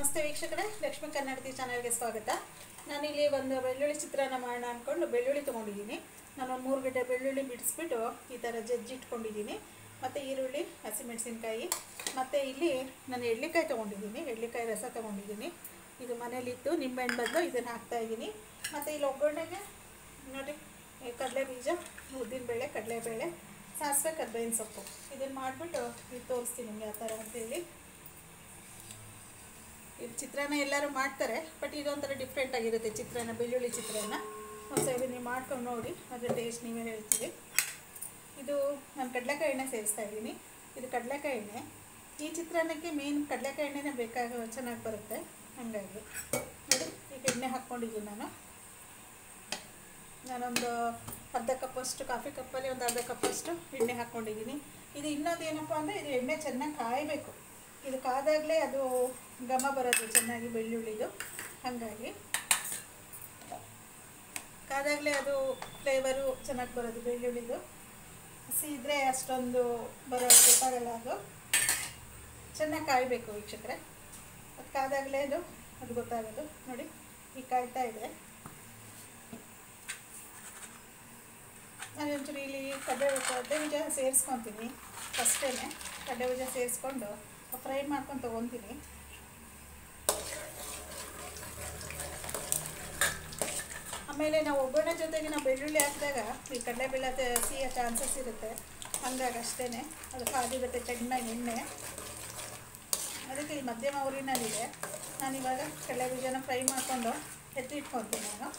ನಮಸ್ತೆ ವೀಕ್ಷಕರೇ, ಲಕ್ಷ್ಮೀ ಕನ್ನಡತಿ ಚಾನಲ್ಗೆ ಸ್ವಾಗತ. ನಾನಿಲ್ಲಿ ಒಂದು ಬೆಳ್ಳುಳ್ಳಿ ಚಿತ್ರಾನ್ನ ಮಾಡೋಣ ಅಂದ್ಕೊಂಡು ಬೆಳ್ಳುಳ್ಳಿ ತೊಗೊಂಡಿದ್ದೀನಿ. ನಾನೊಂದು 3 ಗಡ್ಡೆ ಬೆಳ್ಳುಳ್ಳಿ ಬಿಡಿಸ್ಬಿಟ್ಟು ಈ ಥರ ಜಜ್ಜಿಟ್ಕೊಂಡಿದ್ದೀನಿ. ಮತ್ತು ಈರುಳ್ಳಿ, ಹಸಿಮೆಣಸಿನ್ಕಾಯಿ, ಮತ್ತು ಇಲ್ಲಿ ನಾನು ಎಳ್ಳಿಕಾಯಿ ತೊಗೊಂಡಿದ್ದೀನಿ. ಎಳ್ಳಿಕಾಯಿ ರಸ ತೊಗೊಂಡಿದ್ದೀನಿ. ಇದು ಮನೇಲಿತ್ತು, ನಿಂಬೆಹಣ್ಣು ಬದಲು ಇದನ್ನು ಹಾಕ್ತಾಯಿದ್ದೀನಿ. ಮತ್ತು ಇಲ್ಲಿ ಒಗ್ಗರಣೆಗೆ ನೋಡಿ ಕಡಲೆ ಬೀಜ, ಉದ್ದಿನಬೇಳೆ, ಕಡಲೆಬೇಳೆ, ಸಾಸಿವೆ, ಕರ್ಬೇವಿನ ಸೊಪ್ಪು ಇದನ್ನು ಮಾಡಿಬಿಟ್ಟು ಇದು ತೋರಿಸ್ತೀನಿ ನಿಮಗೆ ಆ ಥರ ಅಂತೇಳಿ. ಇದು ಚಿತ್ರಾನ್ನ ಎಲ್ಲರೂ ಮಾಡ್ತಾರೆ, ಬಟ್ ಇದೊಂಥರ ಡಿಫ್ರೆಂಟ್ ಆಗಿರುತ್ತೆ ಚಿತ್ರಾನ್ನ, ಬೆಳ್ಳುಳ್ಳಿ ಚಿತ್ರಾನ್ನ. ಒಂದ್ಸರಿ ನೀವು ಮಾಡ್ಕೊಂಡು ನೋಡಿ, ಅದ್ರ ಟೇಸ್ಟ್ ನೀವೇ ಹೇಳ್ತೀವಿ. ಇದು ನಾನು ಕಡಲೆಕಾಯಿ ಎಣ್ಣೆ ಸೇರಿಸ್ತಾ ಇದ್ದೀನಿ. ಇದು ಕಡಲೆಕಾಯಿ ಎಣ್ಣೆ. ಈ ಚಿತ್ರಾನ್ನಕ್ಕೆ ಮೇನ್ ಕಡಲೆಕಾಯಿ ಎಣ್ಣೆನೇ ಚೆನ್ನಾಗಿ ಬರುತ್ತೆ. ಹಾಗಾಗಿ ನೋಡಿ, ಈಗ ಎಣ್ಣೆ ಹಾಕ್ಕೊಂಡಿದ್ದೀನಿ. ನಾನೊಂದು ಅರ್ಧ ಕಪ್ಪಷ್ಟು, ಕಾಫಿ ಕಪ್ಪಲ್ಲಿ ಒಂದು ಅರ್ಧ ಕಪ್ಪಷ್ಟು ಎಣ್ಣೆ ಹಾಕ್ಕೊಂಡಿದ್ದೀನಿ. ಇದು ಇನ್ನೊಂದು ಏನಪ್ಪ ಅಂದರೆ, ಇದು ಎಣ್ಣೆ ಚೆನ್ನಾಗಿ ಕಾಯಬೇಕು. ಇದು ಕಾದಾಗಲೇ ಅದು ಘಮ ಬರೋದು ಚೆನ್ನಾಗಿ ಬೆಳ್ಳುಳ್ಳಿದು. ಹಾಗಾಗಿ ಕಾದಾಗಲೇ ಅದು ಫ್ಲೇವರು ಚೆನ್ನಾಗಿ ಬರೋದು ಬೆಳ್ಳುಳ್ಳಿದು. ಹಸಿ ಇದ್ದರೆ ಅಷ್ಟೊಂದು ಗೊತ್ತಾಗಲ್ಲ. ಅದು ಚೆನ್ನಾಗಿ ಕಾಯಬೇಕು ವೀಕ್ಷಕರೇ. ಅದು ಕಾದಾಗಲೇ ಅದು ಗೊತ್ತಾಗೋದು. ನೋಡಿ, ಈಗ ಕಾಯ್ತಾ ಇದೆ. ನಾನು ಒಂಚೂರು ಇಲ್ಲಿ ಕಡಲೆ ಬೀಜ ಸೇರಿಸ್ಕೊತೀನಿ. ಫಸ್ಟೇ ಕಡಲೆ ಬೀಜ ಸೇರಿಸ್ಕೊಂಡು ಫ್ರೈ ಮಾಡ್ಕೊಂಡು ತೊಗೊತೀನಿ. ಆಮೇಲೆ ನಾವು ಒಗ್ಗರಣೆ ಜೊತೆಗೆ ನಾವು ಬೆಳ್ಳುಳ್ಳಿ ಹಾಕಿದಾಗ ಈ ಕಡಲೆಬೇಳೆ ಸಿಹಿಯ ಚಾನ್ಸಸ್ ಇರುತ್ತೆ. ಹಂಗಾಗಿ ಅಷ್ಟೇ ಅದು ಕಾದಿರುತ್ತೆ ಚೆನ್ನಾಗಿ ಎಣ್ಣೆ. ಅದಕ್ಕೆ ಈ ಮಧ್ಯಮ ಉರಿನಲ್ಲಿದೆ. ನಾನಿವಾಗ ಕಡಲೆ ಬೀಜನ ಫ್ರೈ ಮಾಡಿಕೊಂಡು ಎತ್ತಿಟ್ಕೊತೀನಿ. ನಾನು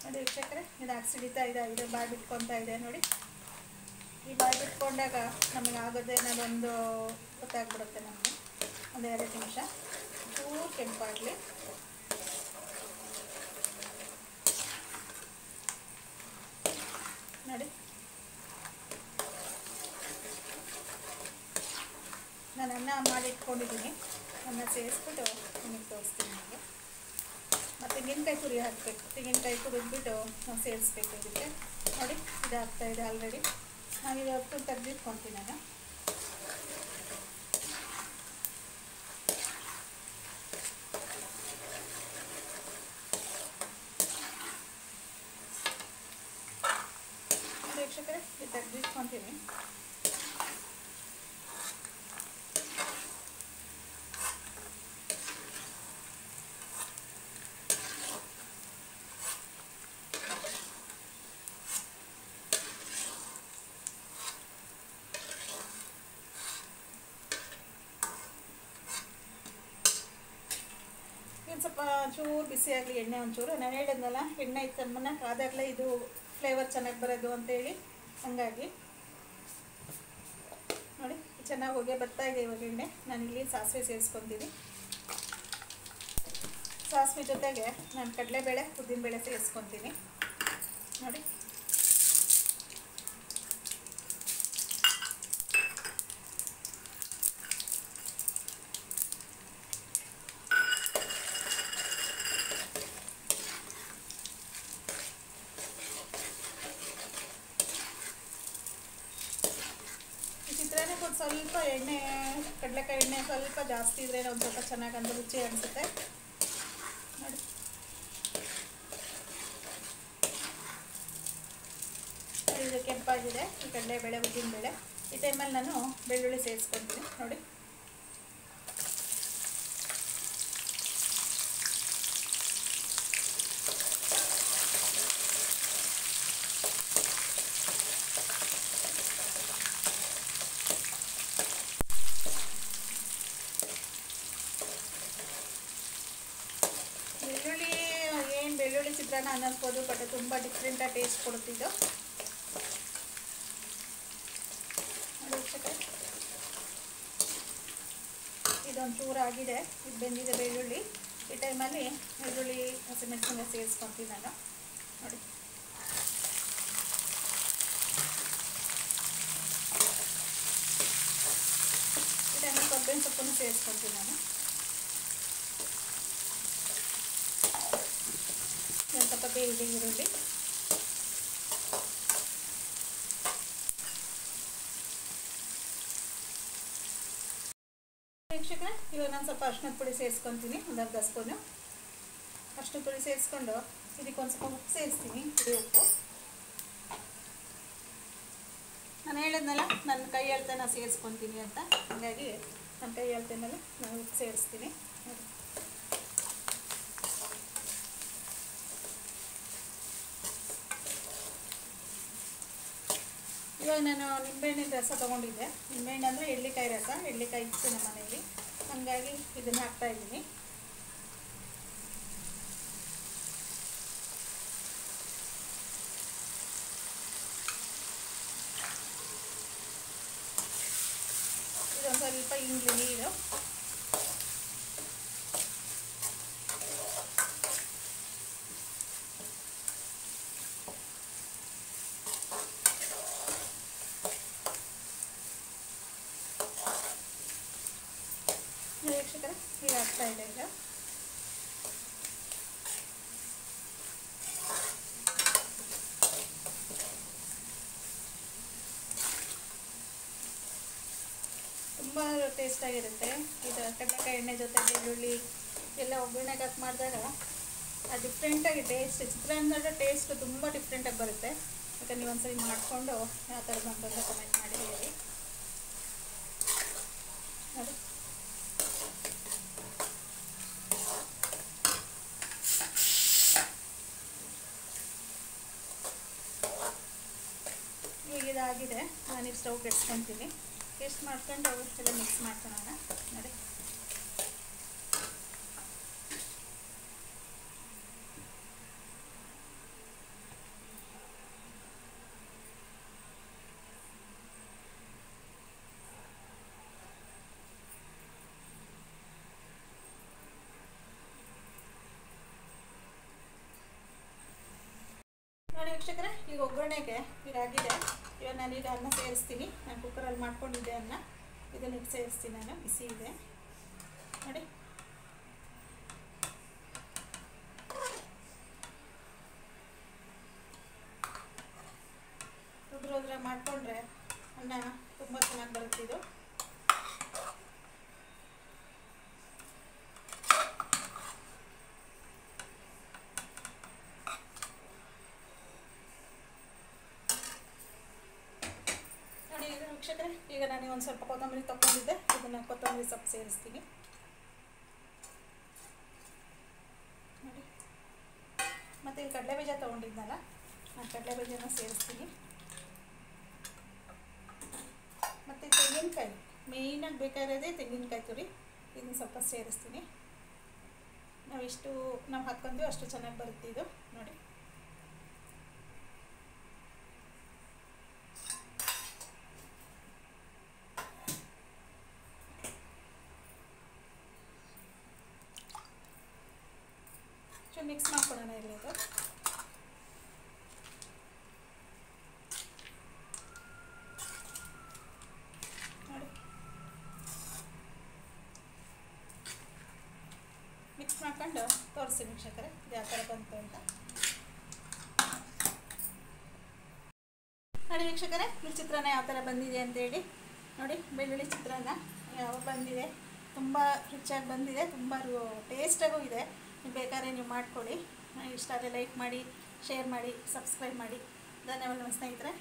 ನೋಡಿ ವೀಕ್ಷಕರೇ, ಇದು ಸಿಡಿತಾ ಇದೆ, ಇದು ಬಾಯಿ ಬಿಟ್ಕೊತಾ ಇದೆ. ನೋಡಿ, ಈ ಬಾಯಿ ಬಿಟ್ಕೊಂಡಾಗ ನಮಗೆ ಆಗೋದೇನೊಂದು ಗೊತ್ತಾಗ್ಬಿಡುತ್ತೆ. ನಮಗೆ ಒಂದು 2 ನಿಮಿಷ ಚೂರು ಕೆಂಪಾಗಲಿ. ನೋಡಿ, ನಾನು ಅನ್ನ ಮಾಡಿ ಇಟ್ಕೊಂಡಿದ್ದೀನಿ. ಅನ್ನ ಸೇರಿಸ್ಬಿಟ್ಟು ನಿಮಗೆ ತೋರಿಸ್ತೀನಿ. ನಿಮಗೆ ಮತ್ತು ತೆಂಗಿನಕಾಯಿ ತುರಿ ಹಾಕಬೇಕು. ತೆಂಗಿನಕಾಯಿ ತುರಿದ್ಬಿಟ್ಟು ನಾವು ಸೇರಿಸ್ಬೇಕು ಇದಕ್ಕೆ. ನೋಡಿ, ಇದು ಆಗ್ತಾಯಿದೆ ಆಲ್ರೆಡಿ. ನಾನು ಇದು ಹೊತ್ತು ತೆಗೆದಿಟ್ಕೊತೀನಿ. ನಾನು ವೀಕ್ಷಕರೇ, ಇದು ತೆಗೆದಿಟ್ಕೊತೀನಿ. ಸ್ವಲ್ಪ ಚೂರು ಬಿಸಿಯಾಗಲಿ ಎಣ್ಣೆ. ಒಂಚೂರು ನಾನು ಹೇಳಿದ್ನಲ್ಲ, ಎಣ್ಣೆ ಇತ್ತಮ್ಮನ ಕಾದಾಗಲೇ ಇದು ಫ್ಲೇವರ್ ಚೆನ್ನಾಗಿ ಬರೋದು ಅಂತೇಳಿ. ಹಾಗಾಗಿ ನೋಡಿ, ಚೆನ್ನಾಗಿ ಹೊಗೆ ಬರ್ತಾ ಇದೆ ಇವಾಗ ಎಣ್ಣೆ. ನಾನಿಲ್ಲಿ ಸಾಸಿವೆ ಸೇರಿಸ್ಕೊತೀನಿ. ಸಾಸಿವೆ ಜೊತೆಗೆ ನಾನು ಕಡಲೆಬೇಳೆ, ಉದ್ದಿನಬೇಳೆ ಸೇರಿಸ್ಕೊತೀನಿ. ನೋಡಿ, ಚಿತ್ರಾನ್ನಕ್ಕೆ ಒಂದು ಸ್ವಲ್ಪ ಎಣ್ಣೆ, ಕಡಲೆಕಾಯಿ ಎಣ್ಣೆ ಸ್ವಲ್ಪ ಜಾಸ್ತಿ ಇದ್ದರೆ ಒಂದು ಸ್ವಲ್ಪ ಚೆನ್ನಾಗಿ ಅಂದ್ರೆ ರುಚಿ ಅನಿಸುತ್ತೆ. ನೋಡಿ, ಇದು ಕೆಂಪಾಗಿದೆ ಈ ಕಡಲೆಬೇಳೆ, ಉದ್ದಿನಬೇಳೆ. ಈ ಟೈಮಲ್ಲಿ ನಾನು ಬೆಳ್ಳುಳ್ಳಿ ಸೇರಿಸ್ಕೊತೀನಿ. ನೋಡಿ, ಬೆಳ್ಳುಳ್ಳಿ ಚಿತ್ರಾನ್ನ ಅನ್ನಿಸ್ಬೋದು, ಬಟ್ ತುಂಬ ಡಿಫ್ರೆಂಟಾಗಿ ಟೇಸ್ಟ್ ಕೊಡುತ್ತಿದ್ದು. ಇದೊಂದು ಚೂರು ಆಗಿದೆ, ಇದು ಬೆಂದಿದೆ ಬೆಳ್ಳುಳ್ಳಿ. ಈ ಟೈಮಲ್ಲಿ ಬೆಳ್ಳುಳ್ಳಿ, ಹಸಿಮೆಣಸಿನಕಾಯಿ ಸೇರಿಸ್ಕೊತೀನಿ ನಾನು. ನೋಡಿ, ಇದನ್ನು ಕೊಬ್ಬರಿ ಸೊಪ್ಪನ್ನು ಸೇರಿಸ್ಕೊಳ್ತೀನಿ ನಾನು. ಒಂದು ಸ್ವಲ್ಪ ಬೇಯಿದೆ ಈರುಳ್ಳಿ. ವೀಕ್ಷಕರೇ, ಇವಾಗ ನಾನು ಸ್ವಲ್ಪ ಅರಿಶಿಣದ ಪುಡಿ ಸೇರಿಸ್ಕೊತೀನಿ, ಒಂದು ಅರ್ಧ ಸ್ಪೂನು ಅರಿಶಿಣದ ಪುಡಿ ಸೇರಿಸ್ಕೊಂಡು ಇದಕ್ಕೆ ಒಂದು ಸ್ವಲ್ಪ ಉಪ್ಪು ಸೇರಿಸ್ತೀನಿ, ಪುಡಿ ಉಪ್ಪು. ನಾನು ಹೇಳಿದ್ನಲ್ಲ ನನ್ನ ಕೈ ಅಳತೆ ನಾನು ಸೇರಿಸ್ಕೊತೀನಿ ಅಂತ, ಹಾಗಾಗಿ ನನ್ನ ಕೈ ಅಳತೆ ಮೇಲೆ ನಾನು ಉಪ್ಪು ಸೇರಿಸ್ತೀನಿ. ಇವಾಗ ನಾನು ನಿಂಬೆಹಣ್ಣಿನ ರಸ ತೊಗೊಂಡಿದ್ದೆ. ನಿಂಬೆಹಣ್ಣು ಅಂದರೆ ಎಳ್ಳಿಕಾಯಿ ರಸ, ಎಳ್ಳಿಕಾಯಿ ಇತ್ತು ನಮ್ಮ ಮನೆಯಲ್ಲಿ, ಹಾಗಾಗಿ ಇದನ್ನು ಹಾಕ್ತಾಯಿದ್ದೀನಿ. ಇದೊಂದು ಸ್ವಲ್ಪ ಇಂಗ್ಲಿ ನೀರು. ವೀಕ್ಷಕರೇ, ಈಗ ಆಗ್ತಾ ಇದೆ. ಈಗ ತುಂಬ ಟೇಸ್ಟಾಗಿರುತ್ತೆ. ಇದು ಕಡಲೆಕಾಯಿ ಎಣ್ಣೆ ಜೊತೆ ಬೆಳ್ಳುಳ್ಳಿ ಎಲ್ಲ ಒಗ್ಗರಣೆಗೆ ಹಾಕಿ ಮಾಡಿದಾಗ ಅದು ಡಿಫ್ರೆಂಟಾಗಿ ಟೇಸ್ಟ್, ಚಿತ್ರಾನ್ನದ ಟೇಸ್ಟ್ ತುಂಬ ಡಿಫ್ರೆಂಟಾಗಿ ಬರುತ್ತೆ. ಯಾಕಂದ್ರೆ ನೀವು ಒಂದ್ಸರಿ ಮಾಡಿಕೊಂಡು ಯಾವ ಥರ ಬಂತು ಅಂತ ಕಮೆಂಟ್ ಮಾಡಿ ಹೇಳಿ. ನೋಡಿ, ಈಗ ಇದಾಗಿದೆ. ನಾನು ಈಗ ಸ್ಟವ್ ಕೆಡ್ಸ್ಕೊತೀನಿ. ಟೇಸ್ಟ್ ಮಾಡ್ಕೊಂಡು ಎಲ್ಲ ಮಿಕ್ಸ್ ಮಾಡ್ಕೊಳ್ಳೋಣ. ನೋಡಿ, ನೋಡಿ ವೀಕ್ಷಕರೇ, ಈಗ ಒಗ್ಗರಣೆಗೆ ಇದಾಗಿದೆ. ಇವಾಗ ನಾನೀಗ ಅನ್ನ ಸೇರಿಸ್ತೀನಿ. ನಾನು ಕುಕ್ಕರಲ್ಲಿ ಮಾಡ್ಕೊಂಡಿದ್ದೆ ಅನ್ನ, ಇದನ್ನು ಈಗ ಸೇರಿಸ್ತೀನಿ. ನಾನು ಬಿಸಿ ಇದೆ ನೋಡಿ. ಉದುರೋದ್ರೆ ಮಾಡಿಕೊಂಡ್ರೆ ಅನ್ನ ತುಂಬ ಚೆನ್ನಾಗಿ ಬರುತ್ತೆ. ಇದು ವೀಕ್ಷಕರೇ, ಈಗ ನಾನು ಒಂದು ಸ್ವಲ್ಪ ಕೊತ್ತಂಬರಿ ತೊಗೊಂಡಿದ್ದೆ, ಇದನ್ನು ಕೊತ್ತಂಬರಿ ಸೊಪ್ಪು ಸೇರಿಸ್ತೀನಿ ನೋಡಿ. ಮತ್ತು ಈ ಕಡಲೆಬೀಜ ತೊಗೊಂಡಿದ್ನಲ್ಲ, ನಾನು ಕಡಲೆಬೀಜನ ಸೇರಿಸ್ತೀನಿ. ಮತ್ತು ತೆಂಗಿನಕಾಯಿ ಮೇಯ್ನಾಗಿ ಬೇಕಾಗಿರೋದೇ ತೆಂಗಿನಕಾಯಿ ತುರಿ, ಇದನ್ನು ಸ್ವಲ್ಪ ಸೇರಿಸ್ತೀನಿ. ನಾವಿಷ್ಟು ನಾವು ಹಾಕ್ಕೊಂತೀವಿ ಅಷ್ಟು ಚೆನ್ನಾಗಿ ಬರುತ್ತೆ ಇದು ನೋಡಿ. ಮಿಕ್ಸ್ ಮಾಡ್ಕೊಳ್ಳೋಣ ಎಲ್ಲದು. ನೋಡಿ, ಮಿಕ್ಸ್ ಮಾಡ್ಕೊಂಡು ತೋರಿಸ್ತೀನಿ ವೀಕ್ಷಕರೇ ಯಾವ ಥರ ಬಂತು ಅಂತ. ನೋಡಿ ವೀಕ್ಷಕರೇ, ಈ ಚಿತ್ರಾನ್ನ ಯಾವ ಥರ ಬಂದಿದೆ ಅಂತೇಳಿ ನೋಡಿ. ಬೆಳ್ಳುಳ್ಳಿ ಚಿತ್ರಾನ್ನ ಯಾವ ಬಂದಿದೆ, ತುಂಬ ರುಚಿಯಾಗಿ ಬಂದಿದೆ, ತುಂಬ ಟೇಸ್ಟಾಗೂ ಇದೆ. ಬೇಕಾದ್ರೆ ನೀವು ಮಾಡ್ಕೊಳ್ಳಿ. ಇಷ್ಟ ಆದರೆ ಲೈಕ್ ಮಾಡಿ, ಶೇರ್ ಮಾಡಿ, ಸಬ್ಸ್ಕ್ರೈಬ್ ಮಾಡಿ. ಧನ್ಯವಾದ ಸ್ನೇಹಿತರೆ.